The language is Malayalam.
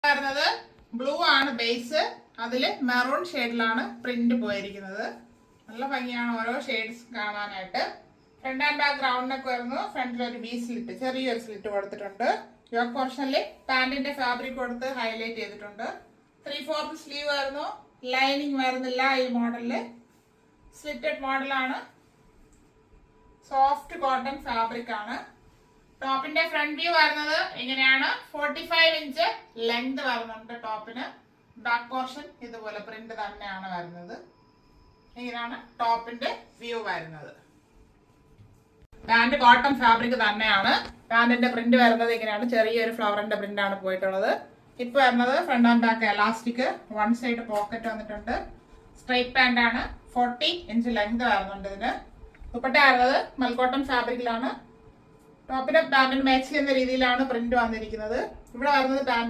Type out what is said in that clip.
വരുന്നത് ബ്ലൂ ആണ് ബേസ്, അതില് മെറൂൺ ഷെയ്ഡിലാണ് പ്രിന്റ് പോയിരിക്കുന്നത്. നല്ല ഭംഗിയാണ് ഓരോ ഷെയ്ഡ്സ് കാണാനായിട്ട്. Front and back round neck വരുന്നു. ഫ്രണ്ടിൽ ഒരു വി സ്ലിറ്റ്, ചെറിയൊരു സ്ലിറ്റ് കൊടുത്തിട്ടുണ്ട്. യോക്ക് പോർഷനിൽ പാന്റിന്റെ ഫാബ്രിക് കൊടുത്ത് ഹൈലൈറ്റ് ചെയ്തിട്ടുണ്ട്. 3/4 സ്ലീവ് വരുന്നു. ലൈനിങ് വരുന്നില്ല ഈ മോഡലില്. സ്ലിറ്റഡ് മോഡലാണ്. സോഫ്റ്റ് കോട്ടൺ ഫാബ്രിക് ആണ്. ടോപ്പിന്റെ ഫ്രണ്ട് വ്യൂ വരുന്നത് ഇങ്ങനെയാണ്. 45 ഇഞ്ച് ലെങ്ത് വരുന്നുണ്ട് ടോപ്പിന്. ബാക്ക് പോർഷൻ ഇതുപോലെ പ്രിന്റ് തന്നെയാണ് വരുന്നത്. ഇങ്ങനെയാണ് ടോപ്പിന്റെ വ്യൂ വരുന്നത്. പാന്റ് കോട്ടൺ ഫാബ്രിക് തന്നെയാണ്. പാന്റിന്റെ പ്രിന്റ് വരുന്നത് ഇങ്ങനെയാണ്. ചെറിയൊരു ഫ്ലവറിന്റെ പ്രിന്റ് ആണ് പോയിട്ടുള്ളത്. ഇപ്പൊ വരുന്നത് front and back elastic, one side pocket വന്നിട്ടുണ്ട്. സ്ട്രൈറ്റ് പാന്റ് ആണ്. 40 ഇഞ്ച് ലെങ്ത് വരുന്നുണ്ട് ഇതിന്. ദുപ്പട്ട വരുന്നത് മൽക്കോട്ടൺ ഫാബ്രിക്കിലാണ്. ടോപ്പിന്റെ പാന്റിന് മാച്ച് ചെയ്യുന്ന രീതിയിലാണ് പ്രിന്റ് വന്നിരിക്കുന്നത്. ഇവിടെ വരുന്നത് പാന്റ്